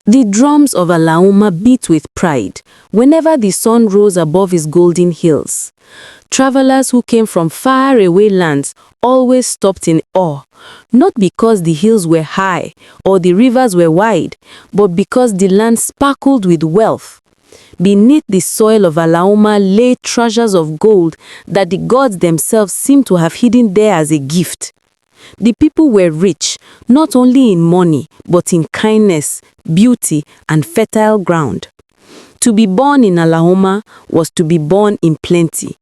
The drums of Alaoma beat with pride whenever the sun rose above his golden hills. Travelers who came from faraway lands always stopped in awe, not because the hills were high or the rivers were wide, but because the land sparkled with wealth. Beneath the soil of Alaoma lay treasures of gold that the gods themselves seemed to have hidden there as a gift. The people were rich, not only in money, but in kindness, beauty, and fertile ground. To be born in Alaoma was to be born in plenty.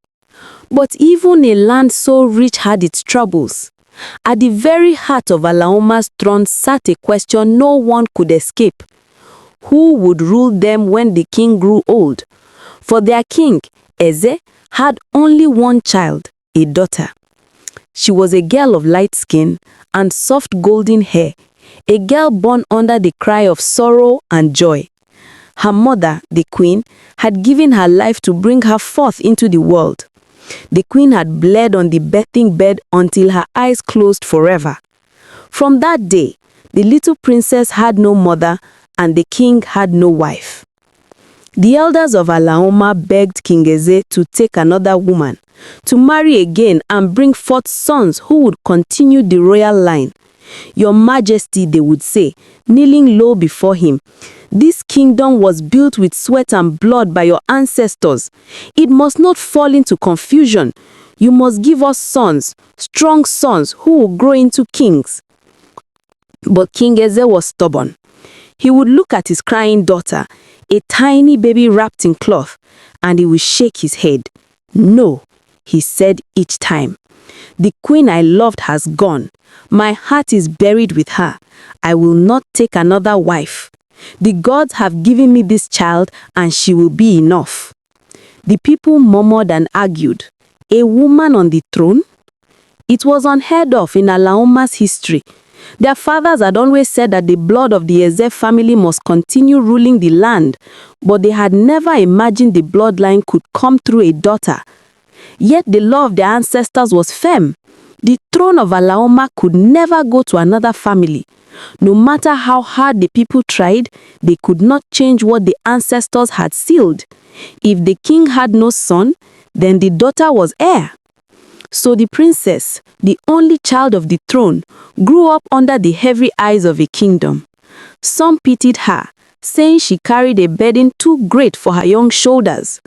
But even a land so rich had its troubles. At the very heart of Alaoma's throne sat a question no one could escape. Who would rule them when the king grew old? For their king, Eze, had only one child, a daughter. She was a girl of light skin and soft golden hair, a girl born under the cry of sorrow and joy. Her mother, the queen, had given her life to bring her forth into the world. The queen had bled on the birthing bed until her eyes closed forever. From that day, the little princess had no mother and the king had no wife. The elders of Alaoma begged King Eze to take another woman, to marry again and bring forth sons who would continue the royal line. Your Majesty, they would say, kneeling low before him, this kingdom was built with sweat and blood by your ancestors. It must not fall into confusion. You must give us sons, strong sons who will grow into kings. But King Eze was stubborn. He would look at his crying daughter, a tiny baby wrapped in cloth, and he would shake his head. No, he said each time. The queen I loved has gone. My heart is buried with her. I will not take another wife. The gods have given me this child, and she will be enough. The people murmured and argued. A woman on the throne? It was unheard of in Alaoma's history. Their fathers had always said that the blood of the Eze family must continue ruling the land, but they had never imagined the bloodline could come through a daughter. Yet the law of their ancestors was firm. The throne of Alaoma could never go to another family. No matter how hard the people tried, they could not change what the ancestors had sealed. If the king had no son, then the daughter was heir. So the princess, the only child of the throne, grew up under the heavy eyes of a kingdom. Some pitied her, saying she carried a burden too great for her young shoulders.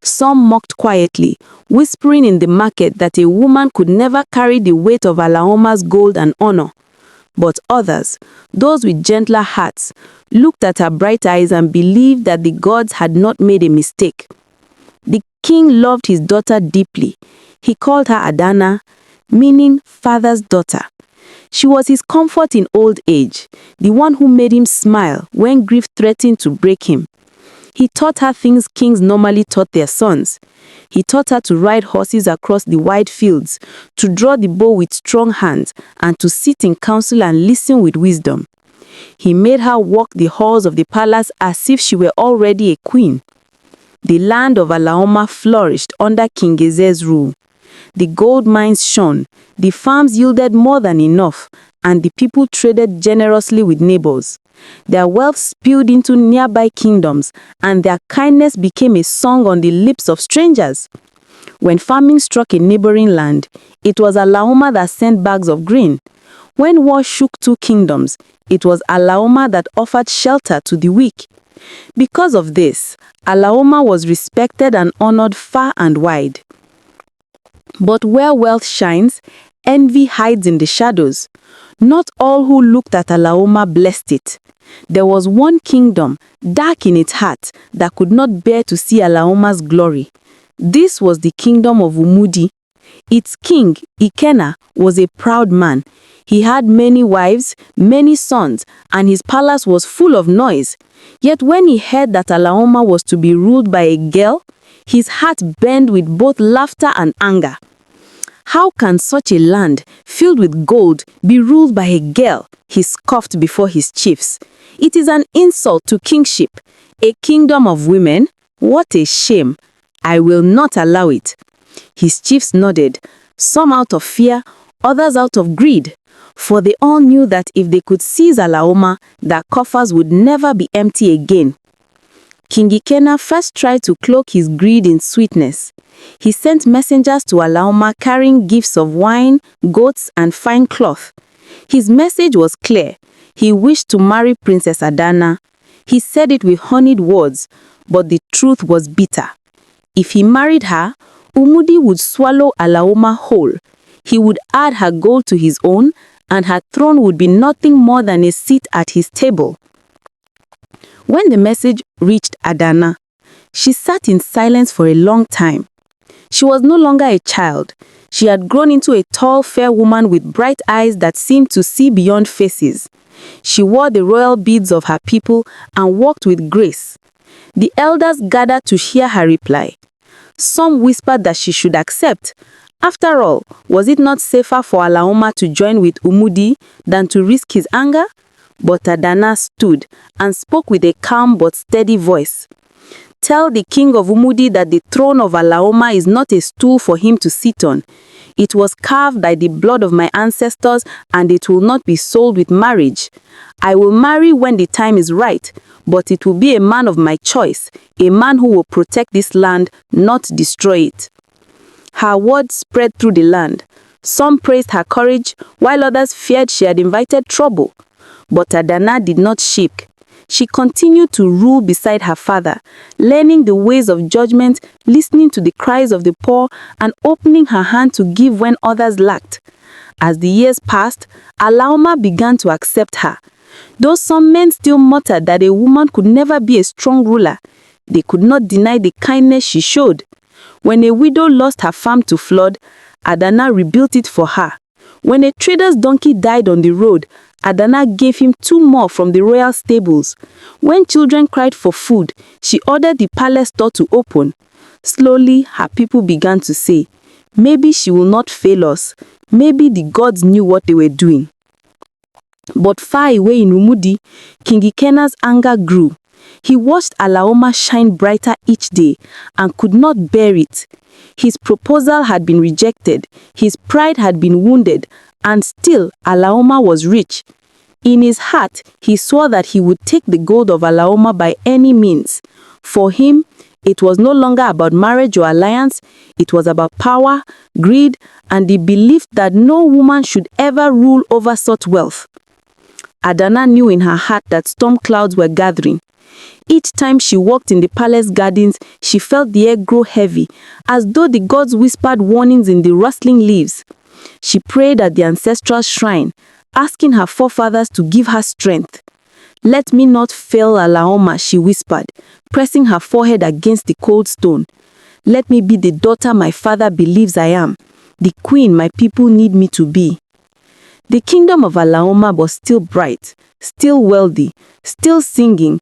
Some mocked quietly, whispering in the market that a woman could never carry the weight of Alaoma's gold and honor. But others, those with gentler hearts, looked at her bright eyes and believed that the gods had not made a mistake. The king loved his daughter deeply. He called her Adana, meaning father's daughter. She was his comfort in old age, the one who made him smile when grief threatened to break him. He taught her things kings normally taught their sons. He taught her to ride horses across the wide fields, to draw the bow with strong hands, and to sit in council and listen with wisdom. He made her walk the halls of the palace as if she were already a queen. The land of Alaoma flourished under King Eze's rule. The gold mines shone, the farms yielded more than enough, and the people traded generously with neighbors. Their wealth spilled into nearby kingdoms, and their kindness became a song on the lips of strangers. When famine struck a neighboring land, it was Alaoma that sent bags of grain. When war shook two kingdoms, it was Alaoma that offered shelter to the weak. Because of this, Alaoma was respected and honored far and wide. But where wealth shines, envy hides in the shadows. Not all who looked at Alaoma blessed it. There was one kingdom, dark in its heart, that could not bear to see Alaoma's glory. This was the kingdom of Umudi. Its king, Ikenna, was a proud man. He had many wives, many sons, and his palace was full of noise. Yet when he heard that Alaoma was to be ruled by a girl, his heart burned with both laughter and anger. How can such a land, filled with gold, be ruled by a girl? He scoffed before his chiefs. It is an insult to kingship. A kingdom of women? What a shame. I will not allow it. His chiefs nodded, some out of fear, others out of greed. for they all knew that if they could seize Alaoma, their coffers would never be empty again. King Ikenna first tried to cloak his greed in sweetness. He sent messengers to Alaoma carrying gifts of wine, goats, and fine cloth. His message was clear. He wished to marry Princess Adana. He said it with honeyed words, but the truth was bitter. If he married her, Umudi would swallow Alaoma whole. He would add her gold to his own, and her throne would be nothing more than a seat at his table. When the message reached Adana, she sat in silence for a long time. She was no longer a child. She had grown into a tall, fair woman with bright eyes that seemed to see beyond faces. She wore the royal beads of her people and walked with grace. The elders gathered to hear her reply. Some whispered that she should accept. After all, was it not safer for Alaoma to join with Umudi than to risk his anger? But Adana stood and spoke with a calm but steady voice. Tell the king of Umudi that the throne of Alaoma is not a stool for him to sit on. It was carved by the blood of my ancestors, and it will not be sold with marriage. I will marry when the time is right, but it will be a man of my choice, a man who will protect this land, not destroy it. Her words spread through the land. Some praised her courage, while others feared she had invited trouble. But Adana did not shake. She continued to rule beside her father, learning the ways of judgment, listening to the cries of the poor, and opening her hand to give when others lacked. As the years passed, Alaoma began to accept her. Though some men still muttered that a woman could never be a strong ruler, they could not deny the kindness she showed. When a widow lost her farm to flood, Adana rebuilt it for her. When a trader's donkey died on the road, Adana gave him 2 more from the royal stables. When children cried for food, she ordered the palace door to open. Slowly, her people began to say, maybe she will not fail us. Maybe the gods knew what they were doing. But far away in Umudi, King Ikenna's anger grew. He watched Alaoma shine brighter each day and could not bear it. His proposal had been rejected, his pride had been wounded, and still Alaoma was rich. In his heart, he swore that he would take the gold of Alaoma by any means. For him, it was no longer about marriage or alliance, it was about power, greed, and the belief that no woman should ever rule over such wealth. Adana knew in her heart that storm clouds were gathering. Each time she walked in the palace gardens, she felt the air grow heavy, as though the gods whispered warnings in the rustling leaves. She prayed at the ancestral shrine, asking her forefathers to give her strength. Let me not fail Alaoma, she whispered, pressing her forehead against the cold stone. Let me be the daughter my father believes I am, the queen my people need me to be. The kingdom of Alaoma was still bright, still wealthy, still singing,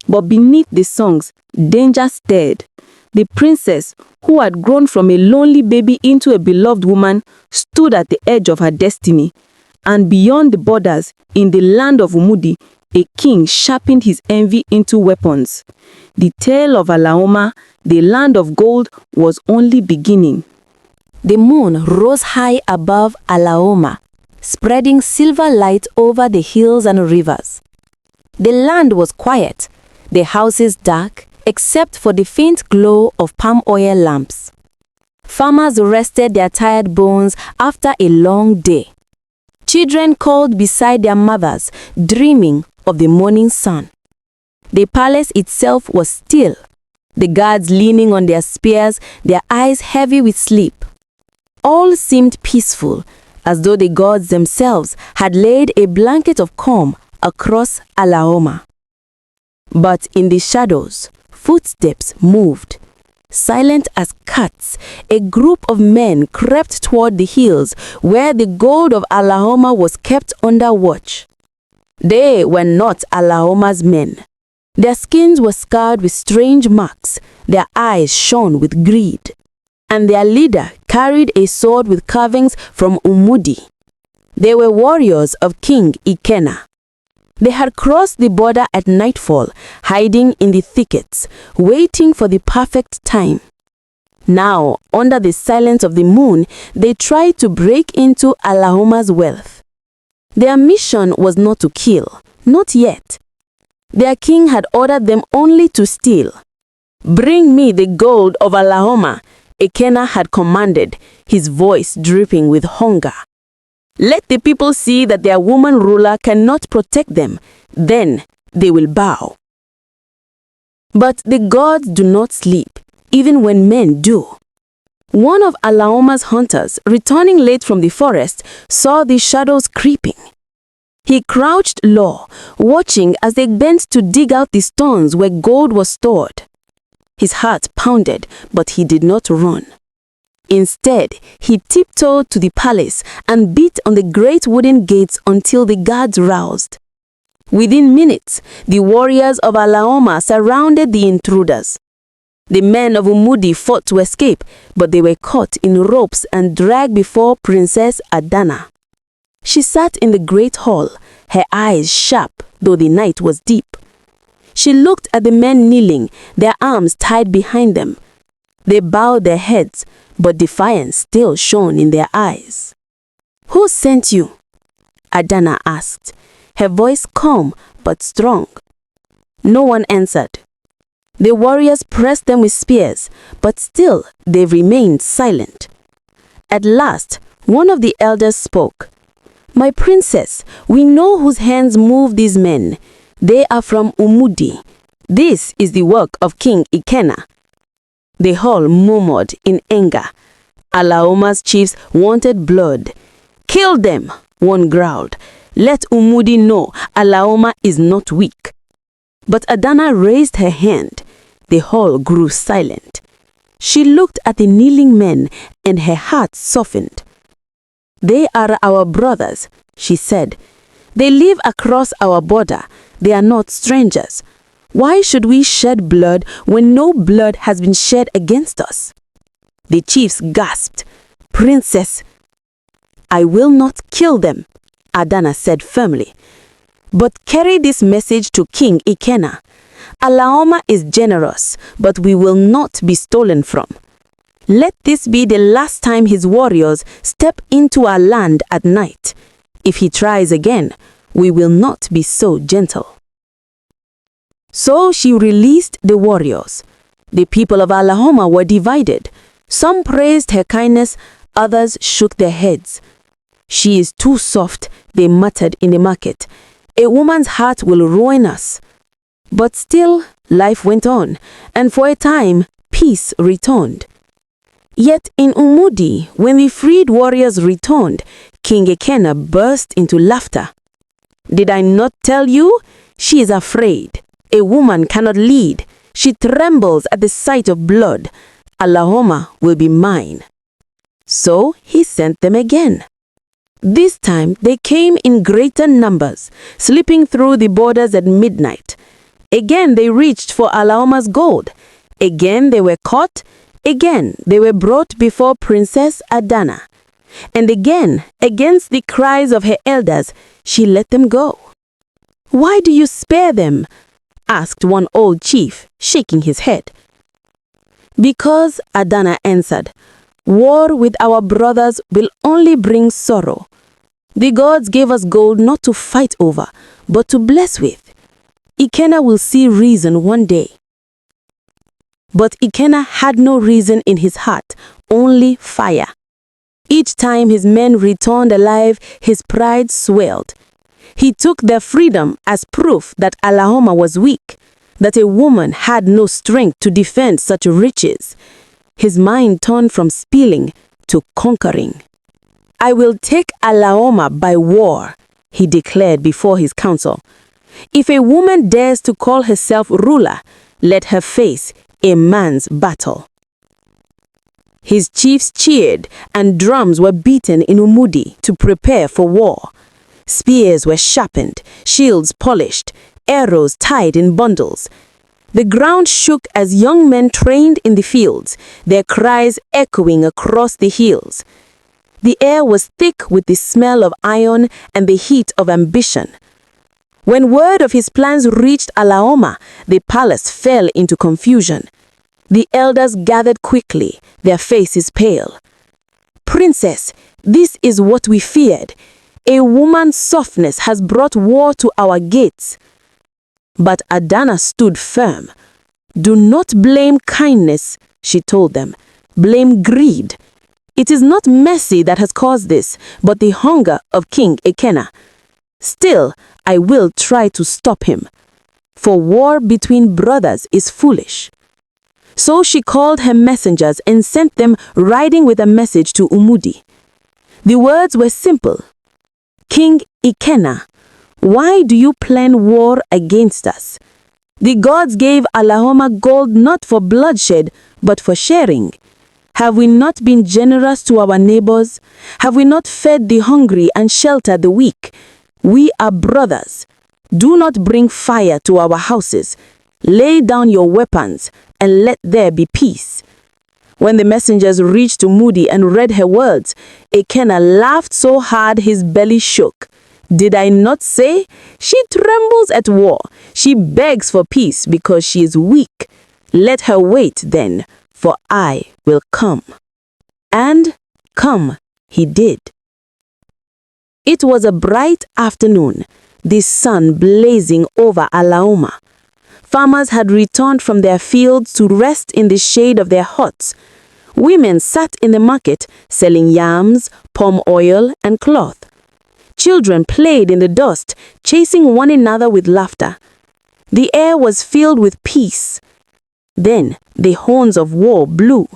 but beneath the songs, danger stared. The princess, who had grown from a lonely baby into a beloved woman, stood at the edge of her destiny. And beyond the borders, in the land of Umudi, a king sharpened his envy into weapons. The tale of Alaoma, the land of gold, was only beginning. The moon rose high above Alaoma, spreading silver light over the hills and rivers. The land was quiet, the houses dark, except for the faint glow of palm oil lamps. Farmers rested their tired bones after a long day. Children called beside their mothers, dreaming of the morning sun. The palace itself was still, the guards leaning on their spears, their eyes heavy with sleep. All seemed peaceful, as though the gods themselves had laid a blanket of calm across Alaoma. But in the shadows, footsteps moved. Silent as cats, a group of men crept toward the hills where the gold of Alaoma was kept under watch. They were not Alaoma's men. Their skins were scarred with strange marks, their eyes shone with greed. And their leader carried a sword with carvings from Umudi. They were warriors of King Ikenna. They had crossed the border at nightfall, hiding in the thickets, waiting for the perfect time. Now, under the silence of the moon, they tried to break into Alaoma's wealth. Their mission was not to kill, not yet. Their king had ordered them only to steal. "Bring me the gold of Alaoma," Ikenna had commanded, his voice dripping with hunger. "Let the people see that their woman ruler cannot protect them, then they will bow." But the gods do not sleep, even when men do. One of Alaoma's hunters, returning late from the forest, saw the shadows creeping. He crouched low, watching as they bent to dig out the stones where gold was stored. His heart pounded, but he did not run. Instead, he tiptoed to the palace and beat on the great wooden gates until the guards roused. Within minutes, the warriors of Alaoma surrounded the intruders. The men of Umudi fought to escape, but they were caught in ropes and dragged before Princess Adana. She sat in the great hall, her eyes sharp, though the night was deep. She looked at the men kneeling, their arms tied behind them. They bowed their heads, but defiance still shone in their eyes. "Who sent you?" Adana asked, her voice calm but strong. No one answered. The warriors pressed them with spears, but still they remained silent. At last, one of the elders spoke. "My princess, we know whose hands move these men. They are from Umudi. This is the work of King Ikenna." The hall murmured in anger. Alaoma's chiefs wanted blood. "Kill them," one growled. "Let Umudi know Alaoma is not weak." But Adana raised her hand. The hall grew silent. She looked at the kneeling men and her heart softened. "They are our brothers," she said. "They live across our border. They are not strangers. Why should we shed blood when no blood has been shed against us?" The chiefs gasped. "Princess." "I will not kill them," Adana said firmly. "But carry this message to King Ikenna. Alaoma is generous, but we will not be stolen from. Let this be the last time his warriors step into our land at night. If he tries again, we will not be so gentle." So she released the warriors. The people of Alaoma were divided. Some praised her kindness, others shook their heads. "She is too soft," they muttered in the market. "A woman's heart will ruin us." But still, life went on, and for a time, peace returned. Yet in Umudi, when the freed warriors returned, King Ikenna burst into laughter. "Did I not tell you? She is afraid. A woman cannot lead. She trembles at the sight of blood. Alaoma will be mine." So he sent them again. This time they came in greater numbers, slipping through the borders at midnight. Again they reached for Alaoma's gold. Again they were caught. Again they were brought before Princess Adana. And again, against the cries of her elders, she let them go. "Why do you spare them?" asked one old chief, shaking his head. "Because," Adana answered, "war with our brothers will only bring sorrow. The gods gave us gold not to fight over, but to bless with. Ikenna will see reason one day." But Ikenna had no reason in his heart, only fire. Each time his men returned alive, his pride swelled. He took their freedom as proof that Alaoma was weak, that a woman had no strength to defend such riches. His mind turned from spilling to conquering. "I will take Alaoma by war," he declared before his council. "If a woman dares to call herself ruler, let her face a man's battle." His chiefs cheered, and drums were beaten in Umudi to prepare for war. Spears were sharpened, shields polished, arrows tied in bundles. The ground shook as young men trained in the fields, their cries echoing across the hills. The air was thick with the smell of iron and the heat of ambition. When word of his plans reached Alaoma, the palace fell into confusion. The elders gathered quickly, their faces pale. "Princess, this is what we feared. A woman's softness has brought war to our gates." But Adana stood firm. "Do not blame kindness," she told them. "Blame greed. It is not mercy that has caused this, but the hunger of King Ikenna. Still, I will try to stop him. For war between brothers is foolish." So she called her messengers and sent them riding with a message to Umudi. The words were simple. "King Ikenna, why do you plan war against us? The gods gave Alaoma gold not for bloodshed, but for sharing. Have we not been generous to our neighbors? Have we not fed the hungry and sheltered the weak? We are brothers. Do not bring fire to our houses. Lay down your weapons and let there be peace." When the messengers reached Umudi and read her words, Ikenna laughed so hard his belly shook. "Did I not say? She trembles at war. She begs for peace because she is weak. Let her wait then, for I will come." And come he did. It was a bright afternoon, the sun blazing over Alaoma. Farmers had returned from their fields to rest in the shade of their huts. Women sat in the market selling yams, palm oil, and cloth. Children played in the dust, chasing one another with laughter. The air was filled with peace. Then the horns of war blew.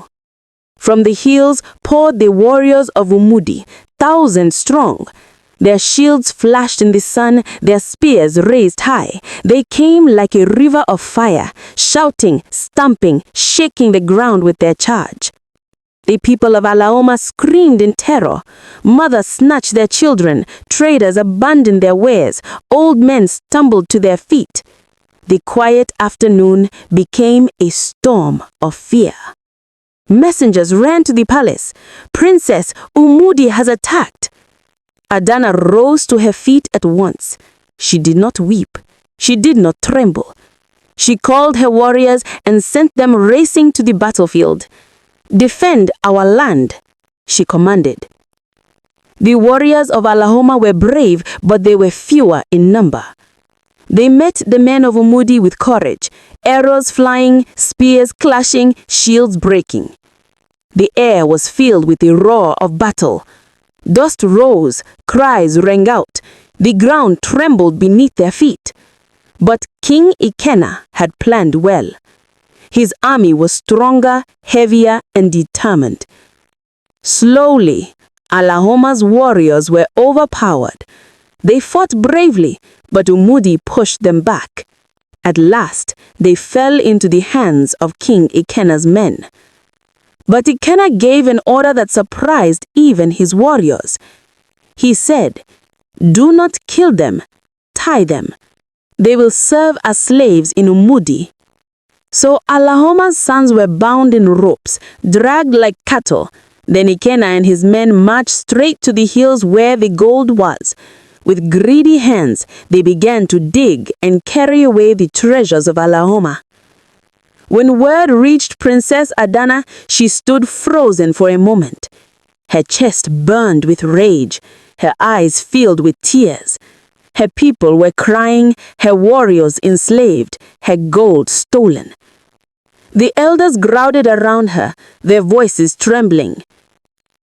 From the hills poured the warriors of Umudi, thousands strong. Their shields flashed in the sun, their spears raised high. They came like a river of fire, shouting, stamping, shaking the ground with their charge. The people of Alaoma screamed in terror. Mothers snatched their children, traders abandoned their wares, old men stumbled to their feet. The quiet afternoon became a storm of fear. Messengers ran to the palace. "Princess Umudi has attacked." Adana rose to her feet at once. She did not weep. She did not tremble. She called her warriors and sent them racing to the battlefield. "Defend our land," she commanded. The warriors of Alaoma were brave, but they were fewer in number. They met the men of Umudi with courage, arrows flying, spears clashing, shields breaking. The air was filled with the roar of battle. Dust rose, cries rang out. The ground trembled beneath their feet. But King Ikenna had planned well. His army was stronger, heavier, and determined. Slowly, Alaoma's warriors were overpowered. They fought bravely, but Umudi pushed them back. At last, they fell into the hands of King Ikenna's men. But Ikenna gave an order that surprised even his warriors. He said, "Do not kill them, tie them. They will serve as slaves in Umudi." So Alaoma's sons were bound in ropes, dragged like cattle. Then Ikenna and his men marched straight to the hills where the gold was. With greedy hands, they began to dig and carry away the treasures of Alaoma. When word reached Princess Adana, she stood frozen for a moment. Her chest burned with rage, her eyes filled with tears. Her people were crying, her warriors enslaved, her gold stolen. The elders crowded around her, their voices trembling.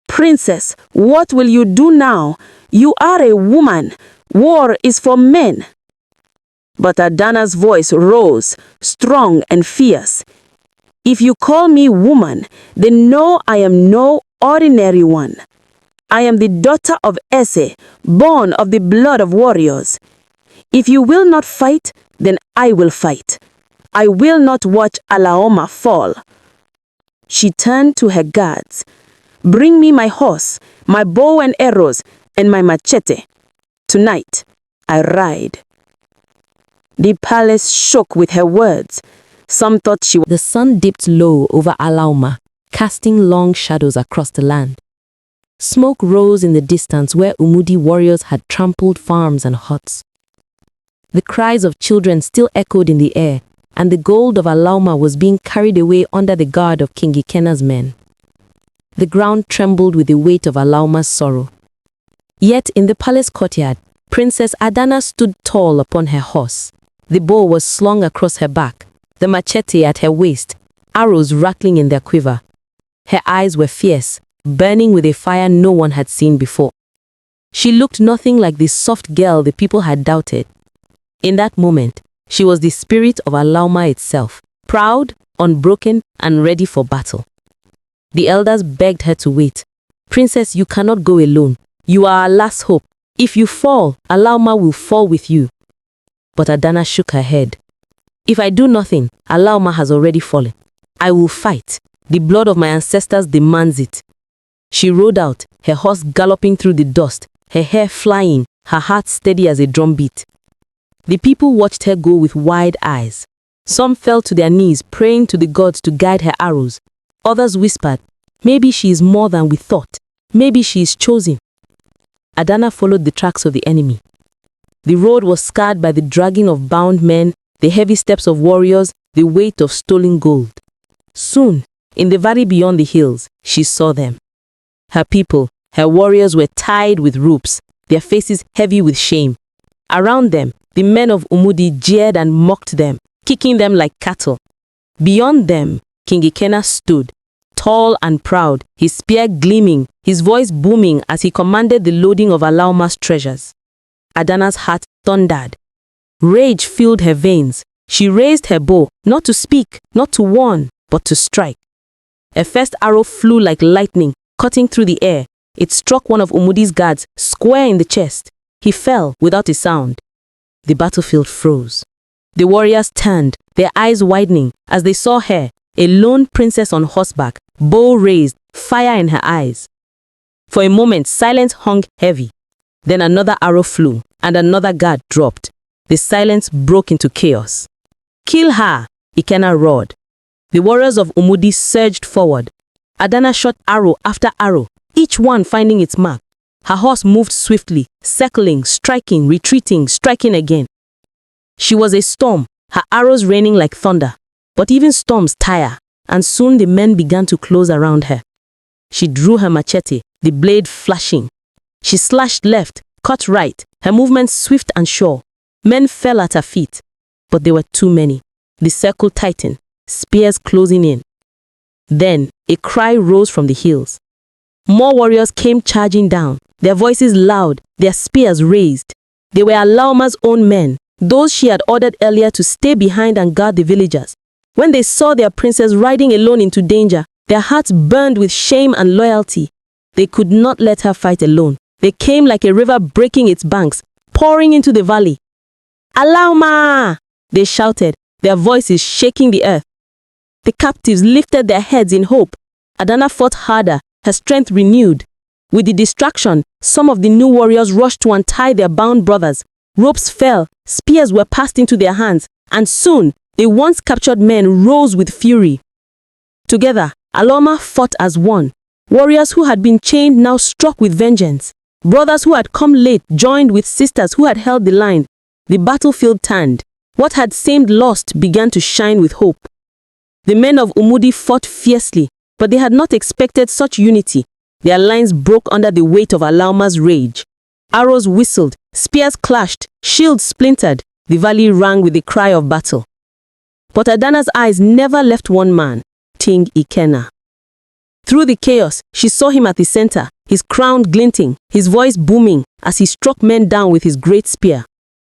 "Princess, what will you do now? You are a woman. War is for men." But Adana's voice rose, strong and fierce. "If you call me woman, then know I am no ordinary one. I am the daughter of Eze, born of the blood of warriors. If you will not fight, then I will fight. I will not watch Alaoma fall." She turned to her guards. "Bring me my horse, my bow and arrows, and my machete. Tonight, I ride." The palace shook with her words. Some thought she was... The sun dipped low over Alaoma, casting long shadows across the land. Smoke rose in the distance where Umudi warriors had trampled farms and huts. The cries of children still echoed in the air, and the gold of Alaoma was being carried away under the guard of King Ikenna's men. The ground trembled with the weight of Alaoma's sorrow. Yet in the palace courtyard, Princess Adana stood tall upon her horse. The bow was slung across her back, the machete at her waist, arrows rattling in their quiver. Her eyes were fierce, burning with a fire no one had seen before. She looked nothing like the soft girl the people had doubted. In that moment, she was the spirit of Alaoma itself, proud, unbroken, and ready for battle. The elders begged her to wait. Princess, you cannot go alone. You are our last hope. If you fall, Alaoma will fall with you. But Adana shook her head. If I do nothing, Alaoma has already fallen. I will fight. The blood of my ancestors demands it. She rode out, her horse galloping through the dust, her hair flying, her heart steady as a drumbeat. The people watched her go with wide eyes. Some fell to their knees, praying to the gods to guide her arrows. Others whispered, maybe she is more than we thought. Maybe she is chosen. Adana followed the tracks of the enemy. The road was scarred by the dragging of bound men, the heavy steps of warriors, the weight of stolen gold. Soon, in the valley beyond the hills, she saw them. Her people, her warriors were tied with ropes, their faces heavy with shame. Around them, the men of Umudi jeered and mocked them, kicking them like cattle. Beyond them, King Ikenna stood, tall and proud, his spear gleaming, his voice booming as he commanded the loading of Alaoma's treasures. Adana's heart thundered. Rage filled her veins. She raised her bow, not to speak, not to warn, but to strike. A first arrow flew like lightning, cutting through the air. It struck one of Umudi's guards square in the chest. He fell without a sound. The battlefield froze. The warriors turned, their eyes widening, as they saw her, a lone princess on horseback, bow raised, fire in her eyes. For a moment, silence hung heavy. Then another arrow flew, and another guard dropped. The silence broke into chaos. Kill her, Ikenna roared. The warriors of Umudi surged forward. Adana shot arrow after arrow, each one finding its mark. Her horse moved swiftly, circling, striking, retreating, striking again. She was a storm, her arrows raining like thunder. But even storms tire, and soon the men began to close around her. She drew her machete, the blade flashing. She slashed left, cut right, her movements swift and sure. Men fell at her feet, but there were too many. The circle tightened, spears closing in. Then a cry rose from the hills. More warriors came charging down, their voices loud, their spears raised. They were Alaoma's own men, those she had ordered earlier to stay behind and guard the villagers. When they saw their princess riding alone into danger, their hearts burned with shame and loyalty. They could not let her fight alone. They came like a river breaking its banks, pouring into the valley. Alaoma! They shouted, their voices shaking the earth. The captives lifted their heads in hope. Adana fought harder, her strength renewed. With the distraction, some of the new warriors rushed to untie their bound brothers. Ropes fell, spears were passed into their hands, and soon, the once captured men rose with fury. Together, Alaoma fought as one. Warriors who had been chained now struck with vengeance. Brothers who had come late joined with sisters who had held the line. The battlefield turned. What had seemed lost began to shine with hope. The men of Umudi fought fiercely, but they had not expected such unity. Their lines broke under the weight of Alaoma's rage. Arrows whistled, spears clashed, shields splintered. The valley rang with the cry of battle. But Adana's eyes never left one man, King Ikenna. Through the chaos, she saw him at the center, his crown glinting, his voice booming as he struck men down with his great spear.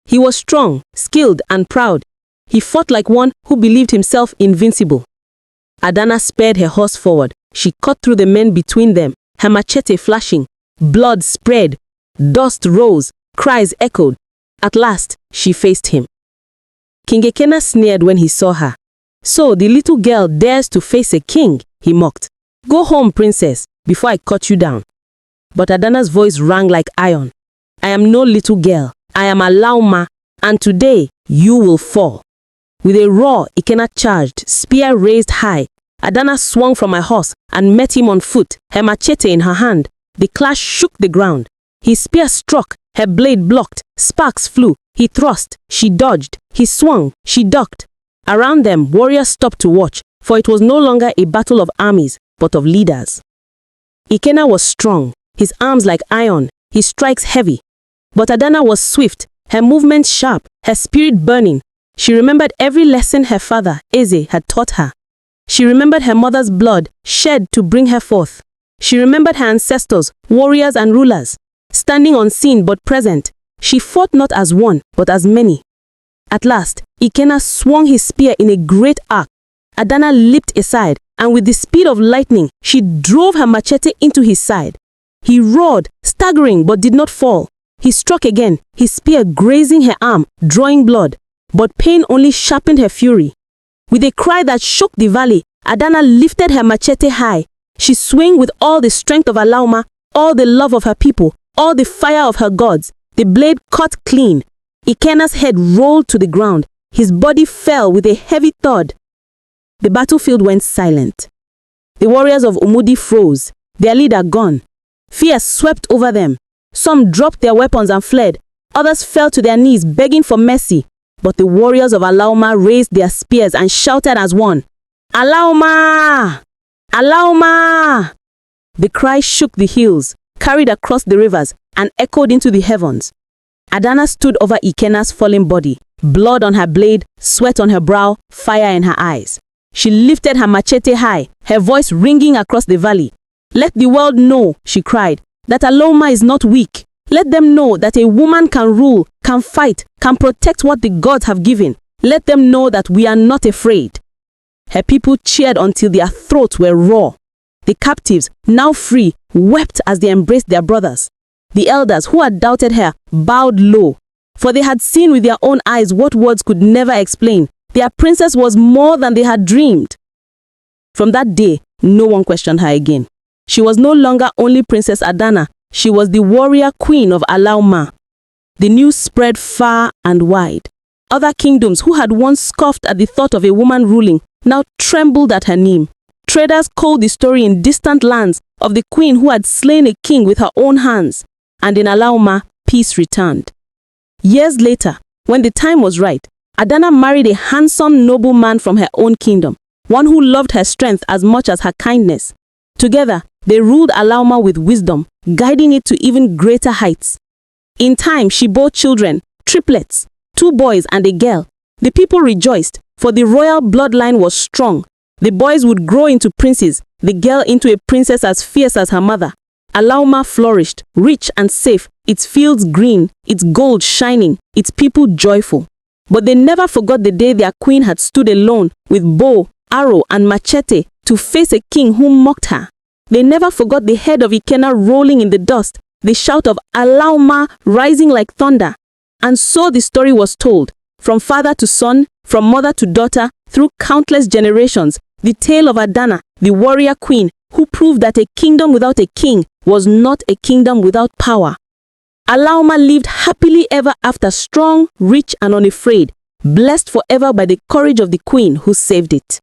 He was strong, skilled, and proud. He fought like one who believed himself invincible. Adana spurred her horse forward. She cut through the men between them, her machete flashing. Blood spread. Dust rose. Cries echoed. At last, she faced him. King Ikenna sneered when he saw her. So the little girl dares to face a king, he mocked. Go home, princess, before I cut you down. But Adana's voice rang like iron. I am no little girl. I am Alaoma, and today you will fall. With a roar, Ikenna charged, spear raised high. Adana swung from her horse and met him on foot, her machete in her hand. The clash shook the ground. His spear struck, her blade blocked, sparks flew. He thrust, she dodged. He swung, she ducked. Around them, warriors stopped to watch, for it was no longer a battle of armies, but of leaders. Ikenna was strong, his arms like iron, he strikes heavy. But Adana was swift, her movements sharp, her spirit burning. She remembered every lesson her father, Eze, had taught her. She remembered her mother's blood shed to bring her forth. She remembered her ancestors, warriors and rulers, standing unseen but present. She fought not as one, but as many. At last, Ikenna swung his spear in a great arc. Adana leaped aside, and with the speed of lightning, she drove her machete into his side. He roared, staggering but did not fall. He struck again, his spear grazing her arm, drawing blood. But pain only sharpened her fury. With a cry that shook the valley, Adana lifted her machete high. She swung with all the strength of Alaoma, all the love of her people, all the fire of her gods. The blade cut clean. Ikenna's head rolled to the ground. His body fell with a heavy thud. The battlefield went silent. The warriors of Umudi froze, their leader gone. Fear swept over them. Some dropped their weapons and fled. Others fell to their knees begging for mercy. But the warriors of Alaoma raised their spears and shouted as one, "Alaoma! Alaoma!" The cry shook the hills, carried across the rivers, and echoed into the heavens. Adana stood over Ikenna's fallen body, blood on her blade, sweat on her brow, fire in her eyes. She lifted her machete high, her voice ringing across the valley. "Let the world know," she cried, "that Alaoma is not weak. Let them know that a woman can rule, can fight, can protect what the gods have given. Let them know that we are not afraid." Her people cheered until their throats were raw. The captives, now free, wept as they embraced their brothers. The elders who had doubted her bowed low, for they had seen with their own eyes what words could never explain. Their princess was more than they had dreamed. From that day, no one questioned her again. She was no longer only Princess Adana. She was the warrior queen of Alaoma. The news spread far and wide. Other kingdoms who had once scoffed at the thought of a woman ruling now trembled at her name. Traders told the story in distant lands of the queen who had slain a king with her own hands. And in Alaoma, peace returned. Years later, when the time was right, Adana married a handsome nobleman from her own kingdom, one who loved her strength as much as her kindness. Together, they ruled Alaoma with wisdom, guiding it to even greater heights. In time, she bore children, triplets, 2 boys and a girl. The people rejoiced, for the royal bloodline was strong. The boys would grow into princes, the girl into a princess as fierce as her mother. Alaoma flourished, rich and safe, its fields green, its gold shining, its people joyful. But they never forgot the day their queen had stood alone with bow, arrow and machete to face a king who mocked her. They never forgot the head of Ikenna rolling in the dust, the shout of Alaoma rising like thunder. And so the story was told, from father to son, from mother to daughter, through countless generations, the tale of Adana, the warrior queen, who proved that a kingdom without a king was not a kingdom without power. Alaoma lived happily ever after, strong, rich and unafraid, blessed forever by the courage of the queen who saved it.